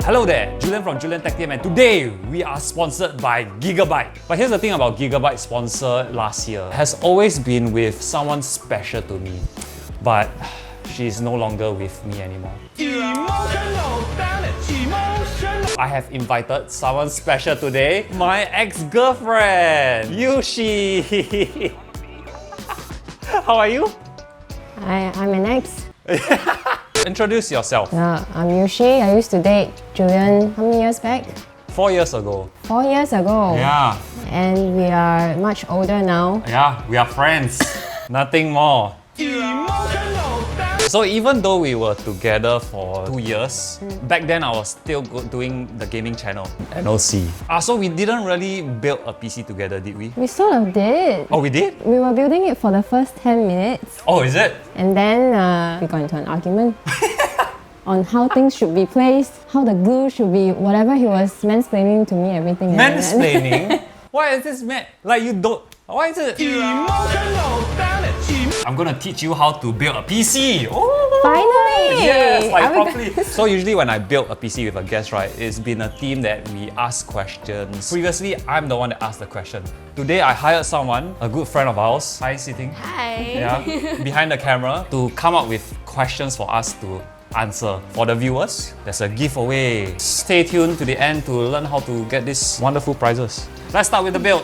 Hello there, Julian from JulianTechTM, and today we are sponsored by Gigabyte. But here's the thing about Gigabyte's sponsor last year. It has always been with someone special to me, but she's no longer with me anymore. Emotional, damn it, emotional. I have invited someone special today, my ex-girlfriend, Yushi. How are you? I'm an ex. Introduce yourself. I'm Yushi. I used to date Julian how many years back? 4 years ago. 4 years ago. Yeah. And we are much older now. Yeah, we are friends. Nothing more. So even though we were together for 2 years, back then I was still doing the gaming channel, NOC. So we didn't really build a PC together, did we? We sort of did. Oh, we did? We were building it for the first 10 minutes. Oh, is it? And then we got into an argument on how things should be placed, how the glue should be, whatever. He was mansplaining to me everything. Mansplaining? Why is this like you don't... Why is it? Emotional, damn it! I'm gonna teach you how to build a PC. Oh, finally! Yes, like properly. So usually when I build a PC with a guest, right, it's been a team that we ask questions. Previously, I'm the one that asked the question. Today, I hired someone, a good friend of ours. Hi, sitting. Hi. Yeah, behind the camera to come up with questions for us to answer. For the viewers, there's a giveaway. Stay tuned to the end to learn how to get these wonderful prizes. Let's start with the build.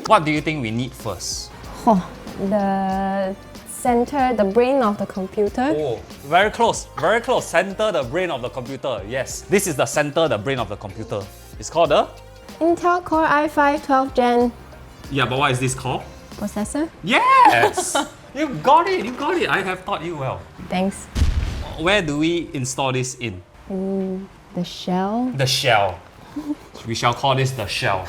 What do you think we need first? Oh, the center, the brain of the computer. Oh, very close, very close. Center the brain of the computer. Yes, this is the center, the brain of the computer. It's called the Intel Core i5 12th Gen Yeah, but what is this called? processor. Yes! You got it, you got it. I have taught you well. Thanks. Where do we install this in? The shell. The shell. We shall call this the shell.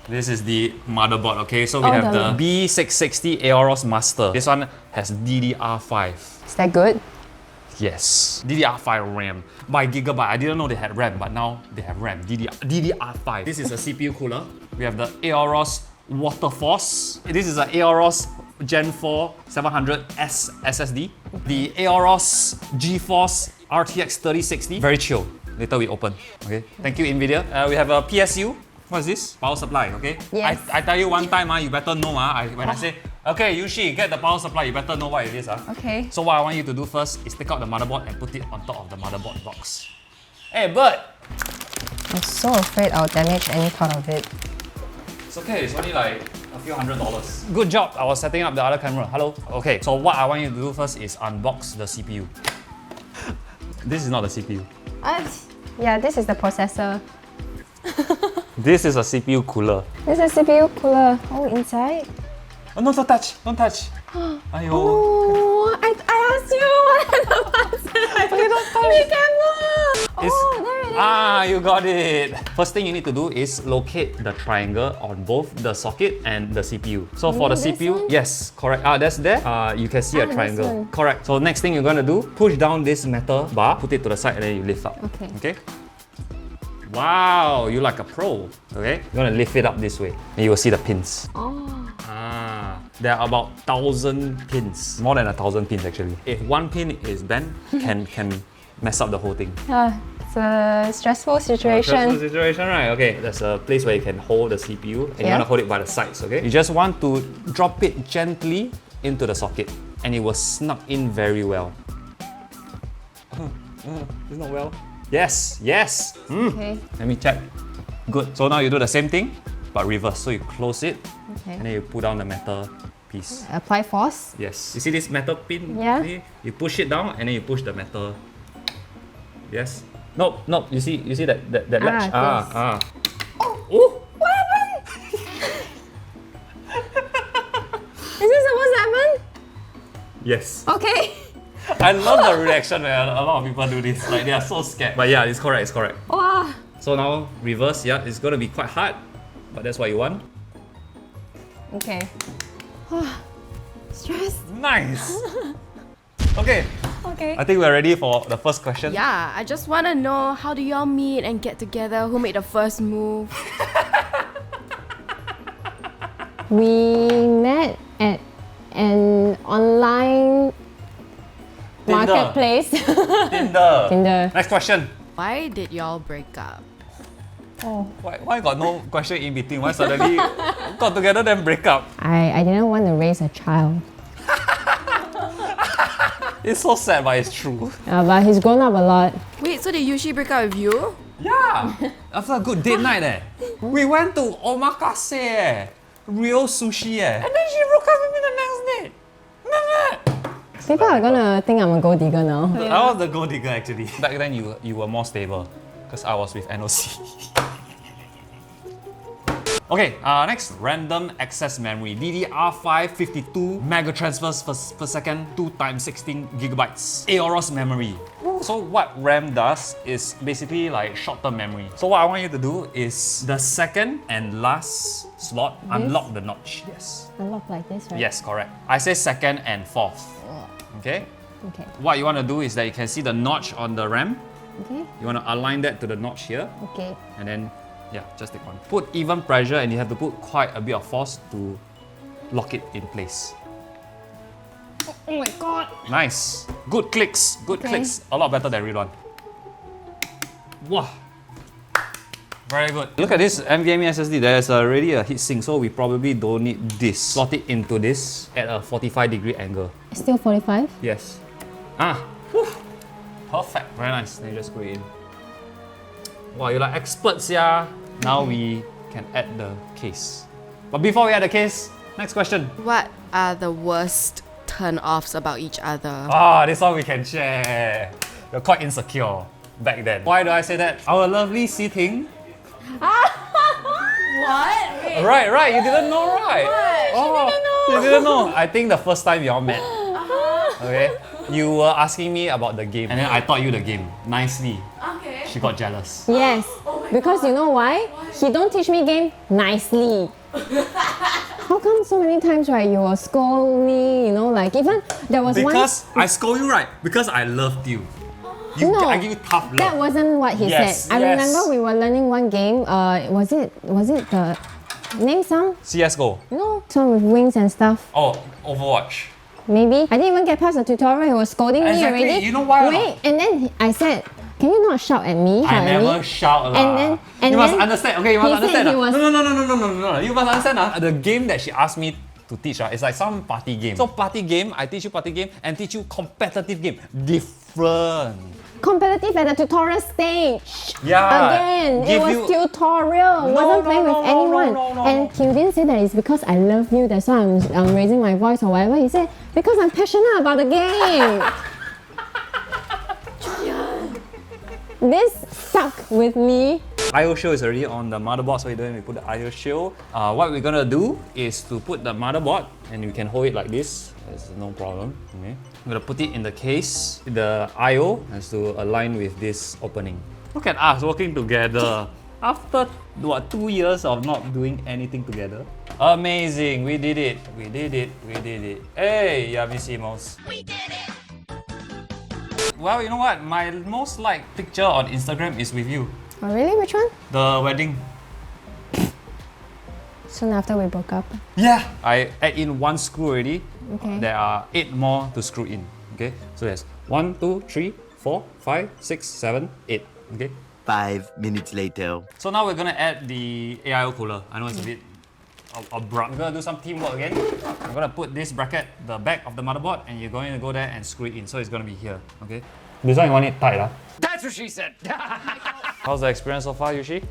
This is the motherboard, okay? So we have the B660 AORUS Master. This one has DDR5. Is that good? Yes, DDR5 RAM by Gigabyte. I didn't know they had RAM, but now they have RAM. DDR5. This is a CPU cooler. We have the AORUS Waterforce. This is an AORUS Gen 4 700S SSD. The AORUS GeForce RTX 3060. Very chill. Later we open. Okay. Thank you, NVIDIA. We have a PSU. What is this? Power supply, okay? Yes. I tell you one time, you better know. When I say, okay, Yushi, get the power supply, you better know what it is. Okay. So what I want you to do first is take out the motherboard and put it on top of the motherboard box. Hey, Bert! I'm so afraid I'll damage any part of it. It's okay, it's only like a few $100s. Good job, I was setting up the other camera. Hello? Okay, so what I want you to do first is unbox the CPU. This is not the CPU. Yeah, this is the processor. This is a CPU cooler. This is a CPU cooler. Oh, inside? Oh, no, don't touch, don't touch. Ayo. Oh, I asked you what are the parts. Okay, don't touch. Be careful. Oh, there it is. You got it. First thing you need to do is locate the triangle on both the socket and the CPU. So for the CPU, one? yes, correct. That's there. You can see a this triangle. one. Correct. So next thing you're gonna do, push down this metal bar, put it to the side, and then you lift up. Okay. Okay. Wow, you're like a pro. Okay. You're gonna lift it up this way, and you will see the pins. Oh. There are about 1,000 pins. More than 1,000 pins actually. If one pin is bent, can mess up the whole thing. It's a stressful situation. Stressful situation, right? Okay, there's a place where you can hold the CPU and you want to hold it by the sides, okay? You just want to drop it gently into the socket and it will snug in very well. It's not well. Yes, yes. Okay. Let me check. Good. So now you do the same thing, but reverse. So you close it and then you pull down the metal piece. Apply force. Yes. You see this metal pin? Yeah. You push it down and then you push the metal. Yes. Nope, nope. You see that latch? Yes. Oh! What happened? Is this supposed to happen? Yes. Okay. I love the reaction when a lot of people do this. Like they are so scared. But yeah, it's correct, it's correct. Wow. So now reverse, yeah, it's gonna be quite hard, but that's what you want. Okay. Stress. Nice. Okay. Okay. I think we're ready for the first question. Yeah, I just want to know, how do y'all meet and get together? Who made the first move? We met at an online Marketplace. Tinder. Tinder. Next question. Why did y'all break up? Oh. Why got no question in between? Why suddenly got together then break up? I didn't want to raise a child. It's so sad, but it's true. But he's grown up a lot. Wait, so did Yushi break up with you? Yeah. After a good date night, we went to omakase, real sushi, and then she broke up with me the next day. People are gonna think I'm a gold digger now. I was the gold digger actually. Back then you were more stable because I was with NOC. Okay, next, random access memory. DDR5 52 mega transfers per second, 2 times 16 gigabytes. AORUS memory. So what RAM does is basically like short-term memory. So what I want you to do is the second and last slot, unlock the notch. Yes. Unlock like this, right? Yes, correct. I say second and fourth. Okay? Okay. What you want to do is that you can see the notch on the RAM. Okay. You want to align that to the notch here. Okay. And then, yeah, just take one. Put even pressure and you have to put quite a bit of force to lock it in place. Oh my god. Nice. Good clicks. Good clicks. A lot better than real one. Wow. Very good. Look at this NVMe SSD. There's already a heatsink, so we probably don't need this. Slot it into this at a 45-degree angle. Still 45? Yes. Whew. Perfect. Very nice. Then you just screw it in. Wow, you're like experts, yeah. Now we can add the case. But before we add the case, next question. What are the worst turn-offs about each other? This one we can share. You're quite insecure back then. Why do I say that? Our lovely seating. What? Wait. Right. You didn't know, right? You didn't know. I think the first time y'all met. Okay. You were asking me about the game, and then I taught you the game nicely. Okay. She got jealous. Yes. Because you know why? He don't teach me game nicely. How come so many times, right, you will scold me, you know, like even there was Because I scold you, right? Because I loved you. No, I give you tough love. that wasn't what he said. I remember we were learning one game, was it the, name some? CSGO. You know, some with wings and stuff. Oh, Overwatch. Maybe. I didn't even get past the tutorial, he was scolding me Exactly. already. You know why or Wait, not? and then I said, can you not shout at me? I never shout lah. And you must then understand. Okay, you must he understand. said he was- No. You must understand. The game that she asked me to teach is like some party game. So party game, I teach you party game and teach you competitive game. Different. competitive at the tutorial stage. Yeah. Again, it was you- tutorial. Wasn't playing with anyone. And he didn't say that it's because I love you, that's why I'm raising my voice or whatever. He said, because I'm passionate about the game. This stuck with me. IO shield is already on the motherboard, so we don't need to put the IO shield. What we're gonna do is to put the motherboard, and you can hold it like this. There's no problem. Okay. I'm gonna put it in the case. The IO has to align with this opening. Look at us working together. After what, 2 years of not doing anything together? Amazing! We did it. We did it. We did it. Hey, Yamissimos. We did it. Well, you know what? My most liked picture on Instagram is with you. Oh really? Which one? The wedding. Soon after we broke up. Yeah. I add in 1 screw already. Okay. There are 8 more to screw in. Okay. So there's 1, 2, 3, 4, 5, 6, 7, 8. Okay. 5 minutes later. So now we're gonna add the AIO cooler. I know it's a bit abrupt. We're gonna do some teamwork again. I'm gonna put this bracket the back of the motherboard, and you're going to go there and screw it in. So it's gonna be here. Okay. This one you want it tight, huh? That's what she said. How's the experience so far, Yushi?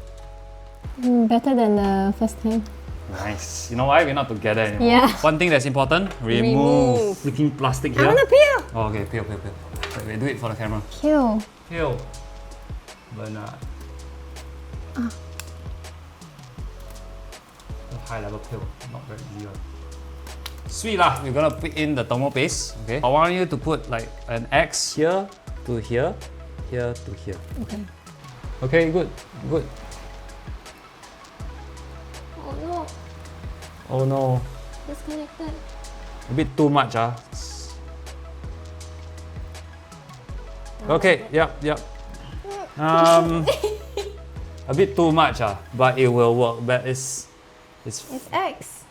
Better than the first time. Nice. You know why? We're not together anymore. Yeah. One thing that's important, remove freaking plastic here. I wanna peel! Oh, okay, peel. Wait, do it for the camera. Peel. Peel. Bernard. High level peel, not very easy one. Sweet lah, we're gonna put in the thermal paste. Okay. I want you to put like an X here to here, here to here. Okay. Okay, good. Oh no, Oh no, disconnected. a bit too much Okay, yep. A bit too much but it will work. But it's It's X.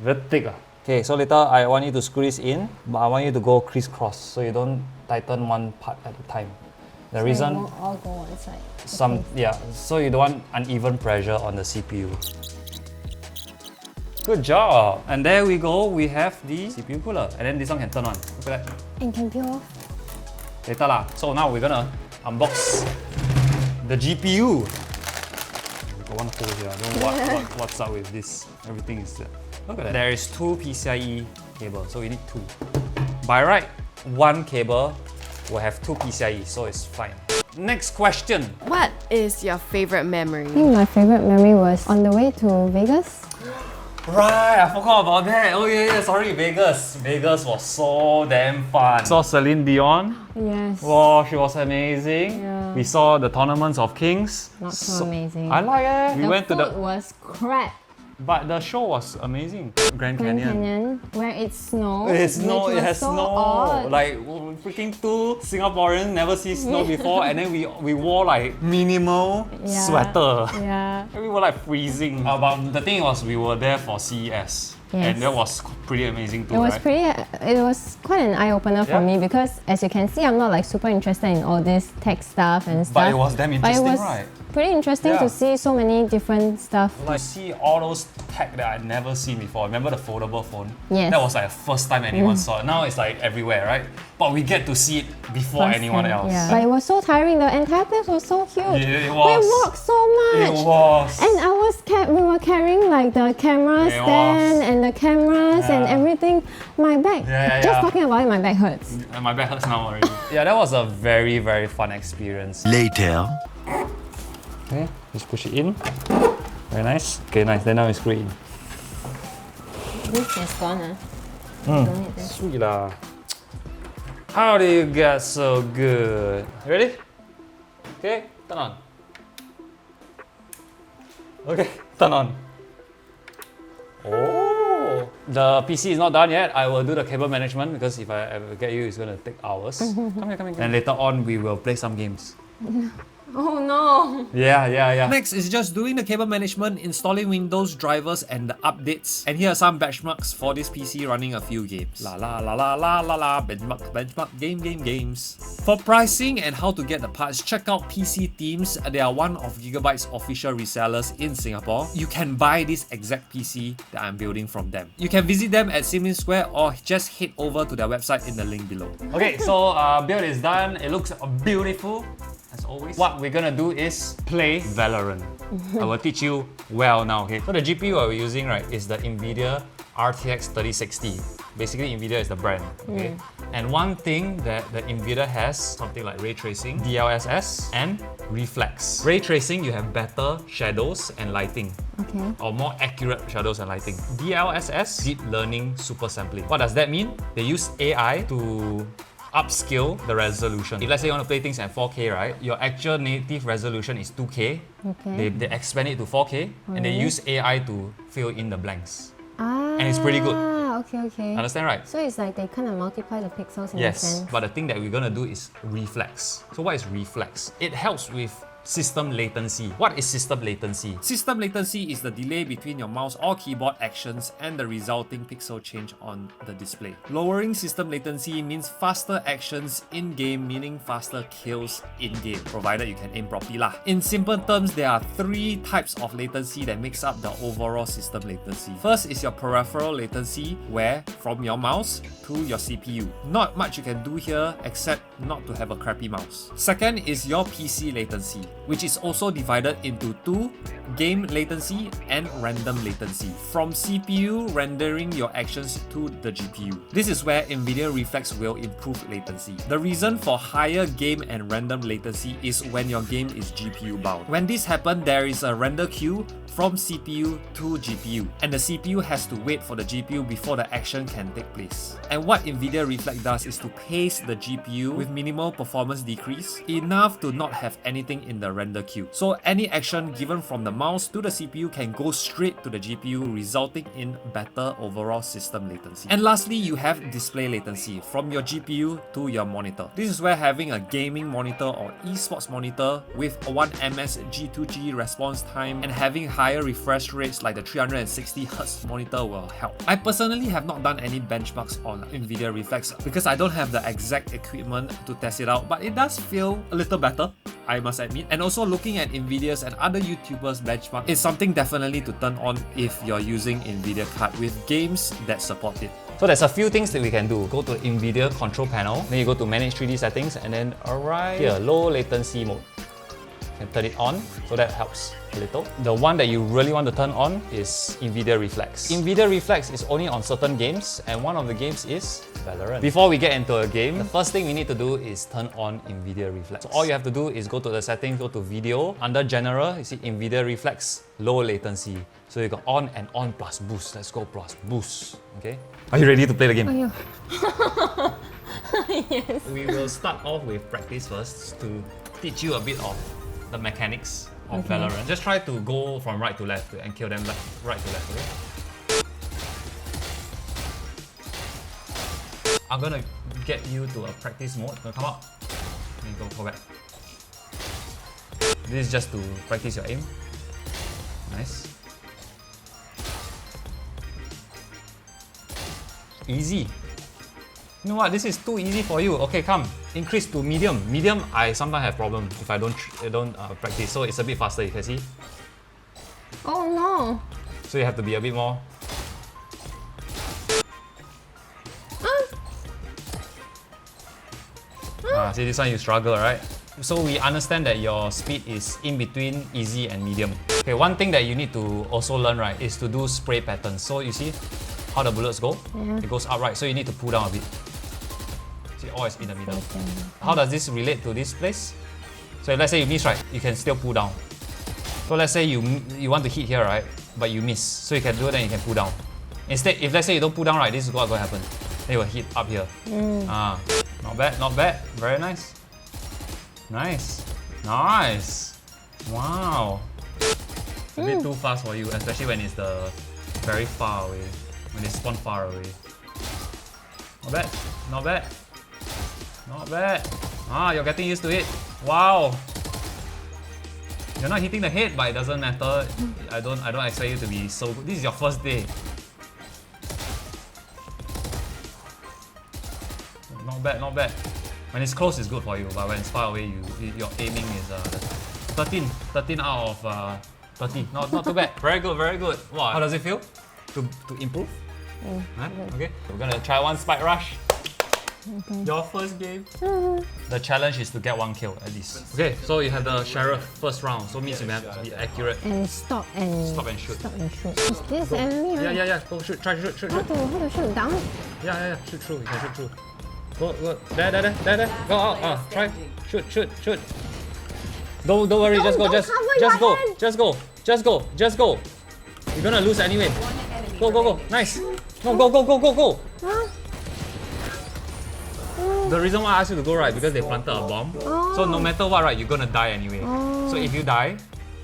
very thick Okay, so later I want you to screw this in, but I want you to go crisscross so you don't tighten one part at a time. The reason, It won't all go one side. so you don't want uneven pressure on the CPU. Good job! And there we go, we have the CPU cooler. And then this one can turn on. Look at that. And can peel off. Later lah. So now we're gonna unbox the GPU. Got one hole here. I don't know what's up with this. Everything is there. Look at that. There is 2 PCIe cables, so we need 2. By right, 1 cable will have 2 PCIe, so it's fine. Next question. What is your favorite memory? I think my favorite memory was on the way to Vegas. Right, I forgot about that. Oh yeah, sorry, Vegas. Vegas was so damn fun. Saw Celine Dion. Yes. Wow, she was amazing. Yeah. We saw the Tournaments of Kings. Not so amazing. I like it. We The went to food the, was crap. but the show was amazing. Grand Grand Canyon. Canyon, where it snowed. It snow, which it was has so snow. odd. Like freaking 2 Singaporeans never see snow before, and then we wore like minimal Yeah. sweater. Yeah. And we were like freezing. But the thing was, we were there for CES, and Yes. that was pretty amazing too, It was right? it was quite an eye-opener for Yeah. me because as you can see, I'm not like super interested in all this tech stuff and stuff. But it was damn But it interesting, was right? pretty interesting Yeah. to see so many different stuff. Like see all those tech that I'd never seen before. Remember the foldable phone? Yes. That was like the first time anyone saw it. Now it's like everywhere, right? But we get to see it before anyone else. Firsthand, Yeah. But it was so tiring. The entire place was so huge. Yeah, it We was. walked so much. It was. And we were carrying like the camera It stand was. and the cameras and Yeah. everything. My back, Yeah, just yeah. talking about it, my back hurts. And my back hurts now already. Yeah, that was a very, very fun experience. Later. Okay, just push it in. Very nice. Okay, nice. Then now we screw it in. This is gone. Don't need this. Sweet lah. How do you get so good? Ready? Okay, turn on. Okay, turn on. Oh, the PC is not done yet. I will do the cable management because if I ever get you, it's gonna take hours. Come here. And later on, we will play some games. Oh no! Yeah. Next is just doing the cable management, installing Windows drivers and the updates. And here are some benchmarks for this PC running a few games. Benchmark, games. For pricing and how to get the parts, check out PC Teams. They are one of Gigabyte's official resellers in Singapore. You can buy this exact PC that I'm building from them. You can visit them at Sim Lim Square or just head over to their website in the link below. Okay, so build is done. It looks beautiful. As always, what we're gonna do is play Valorant. I will teach you well now, okay? So the GPU we're using, right, is the NVIDIA RTX 3060. Basically, NVIDIA is the brand, okay? And one thing that the NVIDIA has, something like ray tracing, DLSS, and reflex. Ray tracing, you have better shadows and lighting. Okay. Or more accurate shadows and lighting. DLSS, deep learning super sampling. What does that mean? They use AI to upscale the resolution. If let's say you want to play things at 4K, right? Your actual native resolution is 2K. Okay. They expand it to 4K and they use AI to fill in the blanks. Ah. And it's pretty good. Okay. Understand, right? So it's like they kind of multiply the pixels in a Yes, sense. but the thing that we're gonna do is reflex. So what is reflex? It helps with system latency. What is system latency? System latency is the delay between your mouse or keyboard actions and the resulting pixel change on the display. Lowering system latency means faster actions in-game, meaning faster kills in-game, provided you can aim properly lah. In simple terms, there are 3 types of latency that makes up the overall system latency. First is your peripheral latency, where from your mouse to your CPU. Not much you can do here except not to have a crappy mouse. Second is your PC latency, which is also divided into 2, game latency and random latency, from CPU rendering your actions to the GPU. This is where NVIDIA Reflex will improve latency. The reason for higher game and random latency is when your game is GPU bound. When this happens, there is a render queue from CPU to GPU, and the CPU has to wait for the GPU before the action can take place. And what NVIDIA Reflex does is to pace the GPU with minimal performance decrease, enough to not have anything in the render queue. So any action given from the mouse to the CPU can go straight to the GPU, resulting in better overall system latency. And lastly, you have display latency from your GPU to your monitor. This is where having a gaming monitor or esports monitor with a 1ms G2G response time and having higher refresh rates like the 360Hz monitor will help. I personally have not done any benchmarks on NVIDIA Reflex because I don't have the exact equipment to test it out, but it does feel a little better, I must admit. And also looking at NVIDIA's and other YouTubers benchmark is something definitely to turn on if you're using NVIDIA card with games that support it. So there's a few things that we can do. Go to NVIDIA control panel, then you go to manage 3D settings, and then right here, low latency mode. You can turn it on, so that helps a little. The one that you really want to turn on is NVIDIA Reflex. NVIDIA Reflex is only on certain games, and one of the games is Valorant. Before we get into a game, the first thing we need to do is turn on NVIDIA Reflex. So all you have to do is go to the settings, go to video, under general, you see NVIDIA Reflex, low latency. So you got on and on plus boost. Let's go plus boost, okay? Are you ready to play the game? Yes. We will start off with practice first to teach you a bit of the mechanics of Valorant. Just try to go from right to left and kill them right to left, okay? I'm gonna get you to a practice mode. Come up. Then go back. This is just to practice your aim. Nice. Easy. You know what? This is too easy for you. Okay, come. Increase to medium. Medium, I sometimes have problem if I don't practice. So it's a bit faster. You can see. Oh no. So you have to be a bit more. See, this one you struggle, right? So we understand that your speed is in between easy and medium. Okay, one thing that you need to also learn, right, is to do spray patterns. So you see how the bullets go? Yeah. It goes up, right? So you need to pull down a bit. See, always in the middle. How does this relate to this place? So if let's say you miss, right, you can still pull down. So let's say you want to hit here, right, but you miss. So you can do it, then you can pull down. Instead, if let's say you don't pull down, right, this is what's going to happen. Then you will hit up here. Not bad, not bad. Very nice. Nice. Nice. Wow. It's a bit too fast for you, especially when it's very far away. When they spawn far away. Not bad. Not bad. Not bad. You're getting used to it. Wow. You're not hitting the head, but it doesn't matter. I don't expect you to be so good. This is your first day. Not bad, not bad. When it's close, it's good for you, but when it's far away, your aiming is 13 out of 30. Not too bad. Very good, very good. Wow. How does it feel to improve? Huh? Okay, we're gonna try one spike rush. Okay. Your first game. The challenge is to get 1 kill at least. Okay, so you have the sheriff first round, so means you have to be accurate. And stop and shoot. Stop and shoot. Is this enemy? Right? Yeah. Go shoot. Try shoot. How to shoot down? Yeah. Shoot through. You can shoot through. Go. There. Go out. Try. Shoot. Don't worry. Just go. You're gonna lose anyway. Go. Nice. No, go. Huh? The reason why I asked you to go, right, because they planted a bomb. So no matter what, right, you're gonna die anyway. So if you die,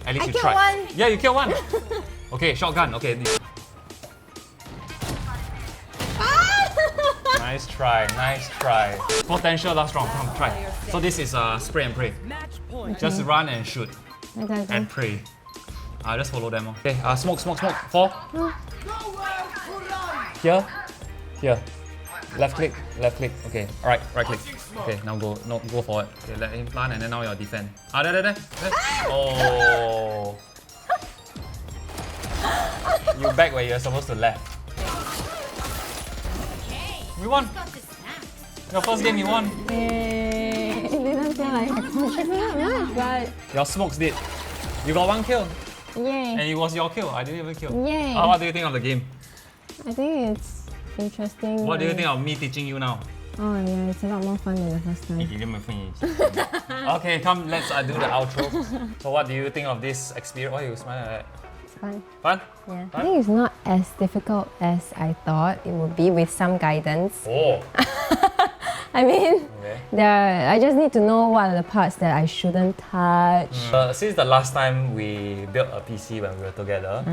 at least you try. One. Yeah, you kill one. Okay, shotgun. Okay. Nice try. Potential last round. Come, try. So this is spray and pray. Just run and shoot. Okay. And pray. Just follow them. Okay, smoke. 4. Here. Left click. Okay. Alright, right click. Okay, now go forward. Okay, let him plant and then now you're defend. There. Oh. You back where you're supposed to left. We won. Your first game you won. It didn't feel like I contributed much, but Your smokes did. You got 1 kill. yay. And it was your kill. I didn't even kill. Yay. What do you think of the game? I think it's interesting. What do you think of me teaching you now? Oh yeah, it's a lot more fun than the first time. You didn't finish. Okay, come, let's do the outro. So what do you think of this experience? Why are you smiling at that? It's fun. Fun? Yeah. Fun? I think it's not as difficult as I thought it would be with some guidance. Oh. I mean, Okay. I just need to know what are the parts that I shouldn't touch. Since the last time we built a PC when we were together,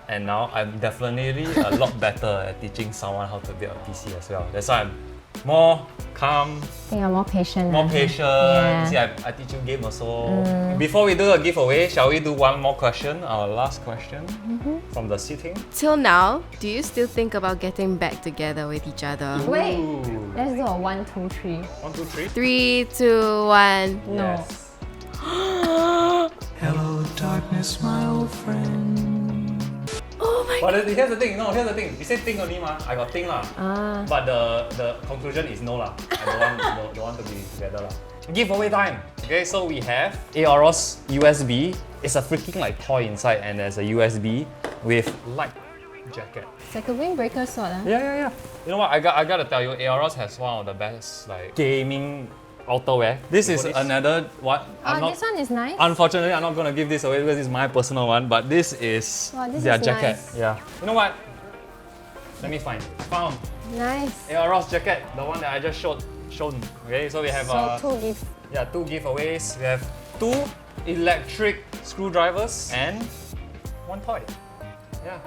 and now I'm definitely a lot better at teaching someone how to build a PC as well. That's why I'm more calm, I think I'm more patient. more now. patient. Yeah. See, I teach you game also. Before we do a giveaway, shall we do one more question? Our last question from the sitting. Till now, do you still think about getting back together with each other? Wait, Ooh. let's do a 1, 2, 3. 1, 2, 3. 3, 2, 1. No. Yes. Hello, darkness, my old friend. Oh my But here's the thing, here's the thing. You say think only ma, I got think lah. But the conclusion is no lah. I don't want to be together lah. Giveaway time. Okay, so we have AORUS USB. It's a freaking like toy inside, and there's a USB with light jacket. It's like a windbreaker sort. Yeah. You know what? I gotta tell you, AORUS has one of the best like gaming outerwear. This is another one. This one is nice. Unfortunately, I'm not gonna give this away because it's my personal one. But this is Wow, this their is jacket. nice. Yeah. You know what? Let me find. Found Nice. AORUS jacket, the one that I just shown. Okay, so we have So 2 gift. 2 giveaways. We have 2 electric screwdrivers and 1 toy. Yeah.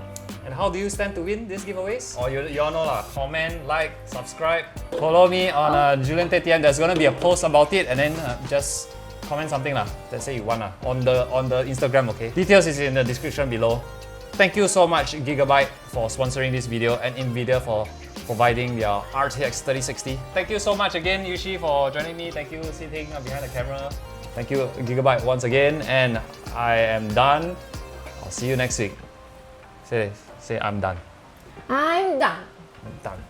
And how do you stand to win these giveaways? Or you all know lah. Comment, like, subscribe. Follow me on JulianTechTM. There's gonna be a post about it, and then just comment something lah. Let's say you won lah on the Instagram. Okay. Details is in the description below. Thank you so much Gigabyte for sponsoring this video, and NVIDIA for providing their RTX 3060. Thank you so much again, Yushi, for joining me. Thank you, sitting behind the camera. Thank you, Gigabyte, once again. And I am done. I'll see you next week. Say I'm done. I'm done. I'm done.